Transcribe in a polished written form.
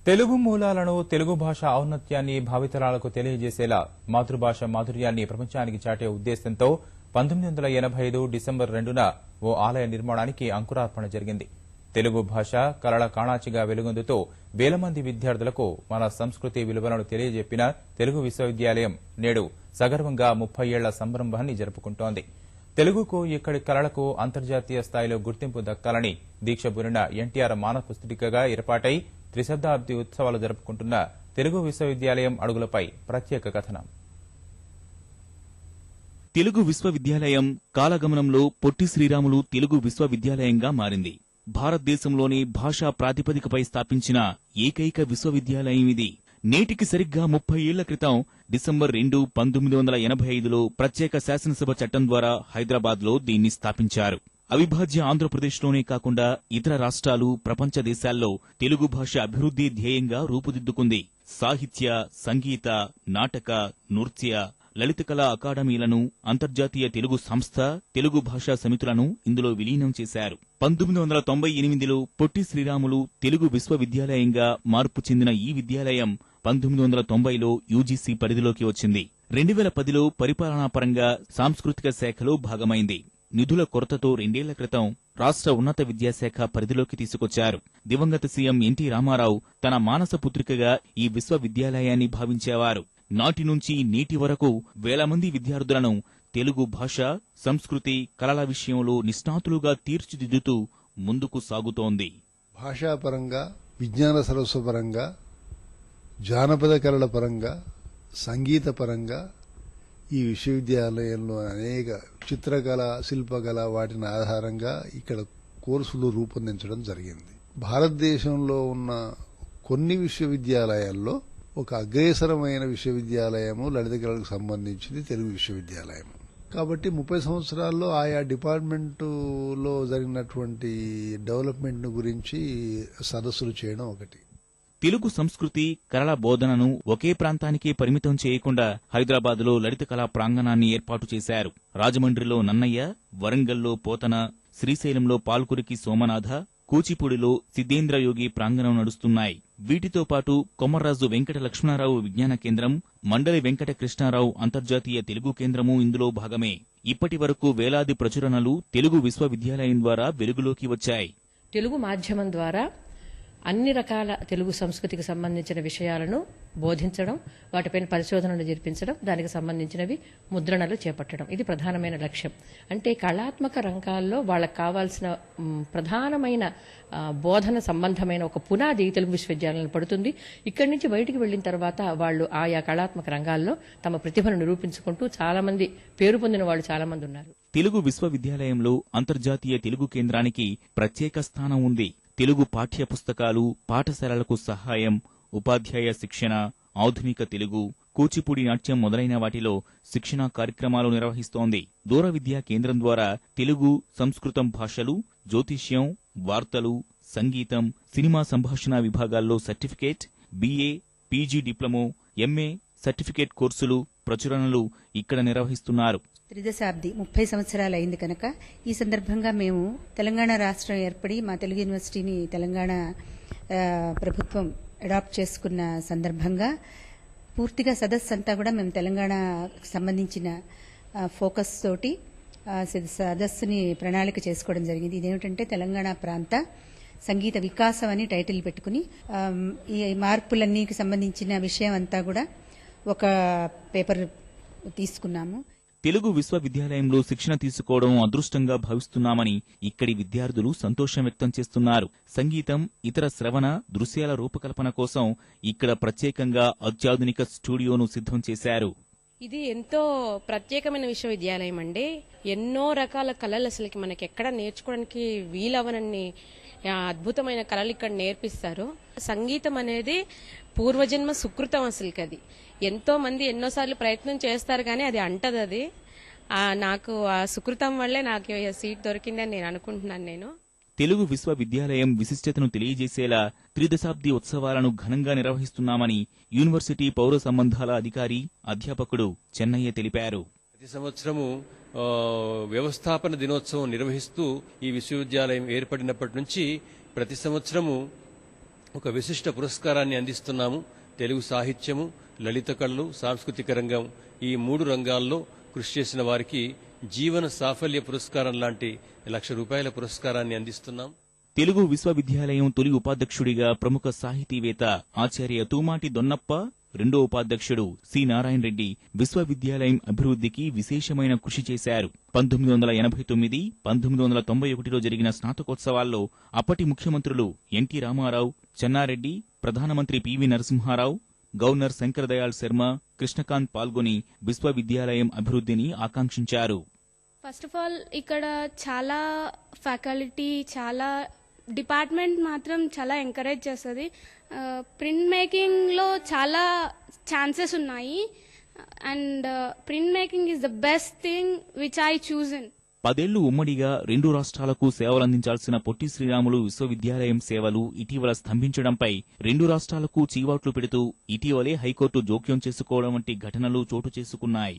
తెలుగు మూలాలను, తెలుగు భాష ఔన్నత్యాన్ని భావితరాలకు తెలియజేసేలా మాతృభాష మాధుర్యాన్ని ప్రపంచానికి చాటే ఉద్దేశంతో 1985 డిసెంబర్ 2న ఓ ఆలయ నిర్మాణానికి అంకురార్పణ జరిగింది. తెలుగు భాష కళల కాణాచిగా వెలుగొందుతూ వేల మంది విద్యార్థులకు మన సంస్కృతి విలువలను తెలియజెప్పిన తెలుగు విశ్వవిద్యాలయం నేడు సగర్వంగా 30 ఏళ్ల సంరంభాన్ని జరుపుకుంటోంది. తెలుగుకు, ఇక్కడి కళలకు అంతర్జాతీయ స్థాయిలో గుర్తింపు దక్కాలని దీక్షబూనిన ఎన్టీఆర్ మానపుత్రికగా ఏర్పాటై త్రిశతాబ్ది ఉత్సవాలు జరుపుకుంటున్న తెలుగు విశ్వవిద్యాలయం అడుగులపై ప్రత్యేక కథనం. తెలుగు విశ్వవిద్యాలయం కాలగమనంలో పొట్టి శ్రీరాములు తెలుగు విశ్వవిద్యాలయంగా మారింది. భారతదేశంలోని భాషా ప్రాతిపదికపై స్థాపించిన ఏకైక విశ్వవిద్యాలయం ఇది. నేటికి సరిగ్గా 30 ఏళ్ల క్రితం డిసెంబర్ 2, 1985లో ప్రత్యేక శాసనసభ చట్టం ద్వారా హైదరాబాద్లో దీన్ని స్థాపించారు. అవిభాజ్య ఆంధ్రప్రదేశ్లోనే కాకుండా ఇతర రాష్ట్రాలు, ప్రపంచ దేశాల్లో తెలుగు భాష అభివృద్ధి ధ్యేయంగా రూపుదిద్దుకుంది. సాహిత్య, సంగీత, నాటక, నృత్య, లలిత కళా అకాడమీలను, అంతర్జాతీయ తెలుగు సంస్థ, తెలుగు భాషా సమితులను ఇందులో విలీనం చేశారు. 1998లో పొట్టి శ్రీరాములు తెలుగు విశ్వవిద్యాలయంగా మార్పు చెందిన ఈ విద్యాలయం 1990లో యూజీసీ పరిధిలోకి వచ్చింది. 2010లో పరిపాలనాపరంగా సాంస్కృతిక శాఖలో భాగమైంది. నిధుల కొరతతో 2 ఏళ్ల క్రితం రాష్ట్ర ఉన్నత విద్యాశాఖ పరిధిలోకి తీసుకొచ్చారు. దివంగత సీఎం ఎన్టీ రామారావు తన మానస పుత్రికగా ఈ విశ్వవిద్యాలయాన్ని భావించేవారు. నాటి నుంచి నేటి వరకు వేల మంది విద్యార్థులను తెలుగు భాష, సంస్కృతి, కళల విషయంలో నిష్ణాతులుగా తీర్చిదిద్దుతూ ముందుకు సాగుతోంది. భాషాపరంగా, విజ్ఞాన సరస్సు పరంగా, జానపద కళల పరంగా, సంగీత పరంగా ఈ విశ్వవిద్యాలయంలో అనేక చిత్రకళ, శిల్పకళ వాటిని ఆధారంగా ఇక్కడ కోర్సులు రూపొందించడం జరిగింది. భారతదేశంలో ఉన్న కొన్ని విశ్వవిద్యాలయాల్లో ఒక అగ్రేసరమైన విశ్వవిద్యాలయము లలిత కళలకు సంబంధించింది తెలుగు విశ్వవిద్యాలయం. కాబట్టి 30 సంవత్సరాల్లో ఆయా డిపార్ట్మెంటులో జరిగినటువంటి డెవలప్మెంట్ గురించి సదస్సులు చేయడం ఒకటి. తెలుగు సంస్కృతి, కళల బోధనను ఒకే ప్రాంతానికే పరిమితం చేయకుండా హైదరాబాద్లో లలిత కళా ప్రాంగణాన్ని ఏర్పాటు చేశారు. రాజమండ్రిలో నన్నయ్య, వరంగల్లో పోతన, శ్రీశైలంలో పాల్కురికి సోమనాథ, కూచిపూడిలో సిద్ధేంద్రయోగి ప్రాంగణం నడుస్తున్నాయి. వీటితో పాటు కొమర్రాజు వెంకట లక్ష్మణరావు విజ్ఞాన కేంద్రం, మండలి వెంకట కృష్ణారావు అంతర్జాతీయ తెలుగు కేంద్రము ఇందులో భాగమే. ఇప్పటి వరకు వేలాది ప్రచురణలు తెలుగు విశ్వవిద్యాలయం ద్వారా వెలుగులోకి వచ్చాయి. తెలుగు మాధ్యమం ద్వారా అన్ని రకాల తెలుగు సంస్కృతికి సంబంధించిన విషయాలను బోధించడం, వాటిపైన పరిశోధనలు జరిపించడం, దానికి సంబంధించినవి ముద్రణలు చేపట్టడం, ఇది ప్రధానమైన లక్ష్యం. అంటే కళాత్మక రంగాల్లో వాళ్ళకు కావాల్సిన ప్రధానమైన బోధన సంబంధమైన ఒక పునాది తెలుగు విశ్వవిద్యాలయంలో పడుతుంది. ఇక్కడి నుంచి బయటికి వెళ్లిన తర్వాత వాళ్ళు ఆయా కళాత్మక రంగాల్లో తమ ప్రతిభను నిరూపించుకుంటూ చాలా మంది పేరు పొందిన వాళ్ళు చాలా మంది ఉన్నారు. తెలుగు విశ్వవిద్యాలయంలో అంతర్జాతీయ తెలుగు కేంద్రానికి ప్రత్యేక స్థానం ఉంది. తెలుగు పాఠ్య పుస్తకాలు, పాఠశాలలకు సహాయం, ఉపాధ్యాయ శిక్షణ, ఆధునిక తెలుగు, కూచిపూడి నాట్యం మొదలైన వాటిలో శిక్షణా కార్యక్రమాలు నిర్వహిస్తోంది. దూర విద్యా కేంద్రం ద్వారా తెలుగు, సంస్కృతం భాషలు, జ్యోతిష్యం, వార్తలు, సంగీతం, సినిమా సంభాషణ విభాగాల్లో certificate, BA, PG diploma, MA certificate కోర్సులు, ప్రచురణలు ఇక్కడ నిర్వహిస్తున్నారు. త్రిదశాబ్ది 30 సంవత్సరాలు అయింది కనుక ఈ సందర్భంగా మేము తెలంగాణ రాష్ట్రం ఏర్పడి మా తెలుగు యూనివర్సిటీని తెలంగాణ ప్రభుత్వం అడాప్ట్ చేసుకున్న సందర్భంగా పూర్తిగా సదస్సు అంతా కూడా మేము తెలంగాణకు సంబంధించిన ఫోకస్ తోటి సదస్సుని ప్రణాళిక చేసుకోవడం జరిగింది. ఇదేమిటంటే తెలంగాణ ప్రాంత సంగీత వికాసం అని టైటిల్ పెట్టుకుని ఈ మార్పులన్నీకి సంబంధించిన విషయం అంతా కూడా ఒక పేపర్ తీసుకున్నాము. తెలుగు విశ్వవిద్యాలయంలో శిక్షణ తీసుకోవడం అదృష్టంగా భావిస్తున్నామని ఇక్కడి విద్యార్థులు సంతోషం వ్యక్తం చేస్తున్నారు. సంగీతం, ఇతర శ్రవణ, దృశ్యాల రూపకల్పన కోసం ఇక్కడ ప్రత్యేకంగా అత్యాధునిక స్టూడియోను సిద్ధం చేశారు. ఇది ఎంతో ప్రత్యేకమైన విశ్వవిద్యాలయం అండి. ఎన్నో రకాల కళలు అసలుకి మనకి ఎక్కడ నేర్చుకోవడానికి వీలవనన్ని అద్భుతమైన కళలు ఇక్కడ నేర్పిస్తారు. సంగీతం అనేది పూర్వజన్మ సుకృతం. అసలుకి అది ఎంతో మంది ఎన్నోసార్లు ప్రయత్నం చేస్తారు కానీ అది అంటది. అది నాకు ఆ సుకృతం వల్లే నాకు సీట్ దొరికిందని నేను అనుకుంటున్నాను. తెలుగు విశ్వవిద్యాలయం విశిష్టతను తెలియజేసేలా త్రిదశాబ్ది ఉత్సవాలను ఘనంగా నిర్వహిస్తున్నామని యూనివర్సిటీ పౌర సంబంధాల అధికారి, అధ్యాపకుడు చెన్నయ్య తెలిపారు. ప్రతి సంవత్సరము వ్యవస్థాపన దినోత్సవం నిర్వహిస్తూ ఈ విశ్వవిద్యాలయం ఏర్పడినప్పటి నుంచి ప్రతి సంవత్సరము ఒక విశిష్ట పురస్కారాన్ని అందిస్తున్నాము. తెలుగు సాహిత్యము, లలిత కళలు, సాంస్కృతిక రంగం ఈ 3 రంగాల్లో కృషి చేసిన వారికి జీవన సాఫల్య పురస్కారం లాంటి ₹1,00,000 పురస్కారాన్ని అందిస్తున్నాం. తెలుగు విశ్వవిద్యాలయం తొలి ఉపాధ్యక్షుడిగా ప్రముఖ సాహితీవేత్త ఆచార్య తూమాటి దొన్నప్ప, రెండో ఉపాధ్యక్షుడు సి నారాయణ రెడ్డి విశ్వవిద్యాలయం అభివృద్ధికి విశేషమైన కృషి చేశారు. 1989, 1991లో జరిగిన స్నాతకోత్సవాల్లో అప్పటి ముఖ్యమంత్రులు ఎన్టీ రామారావు, చెన్నారెడ్డి, ప్రధానమంత్రి పివి నరసింహారావు, గవర్నర్ శంకర్ దయాళ్ శర్మ, కృష్ణకాంత్ పాల్గొని విశ్వవిద్యాలయం అభివృద్ధిని ఆకాంక్షించారు. ఫస్ట్ ఆఫ్ ఆల్ ఇక్కడ చాలా ఫ్యాకల్టీ, చాలా డిపార్ట్మెంట్ మాత్రం చాలా ఎంకరేజ్ చేస్తుంది. ప్రింట్ మేకింగ్లో చాలా ఛాన్సెస్ ఉన్నాయి and print making is the best thing which I chosen. 10 ఏళ్లు ఉమ్మడిగా 2 రాష్ట్రాలకు సేవలందించాల్సిన పొట్టి శ్రీరాములు విశ్వవిద్యాలయం సేవలు ఇటీవల స్తంభించడంపై 2 రాష్ట్రాలకు చీవాట్లు పెడుతూ ఇటీవలే హైకోర్టు జోక్యం చేసుకోవడం వంటి ఘటనలు చోటు చేసుకున్నాయి.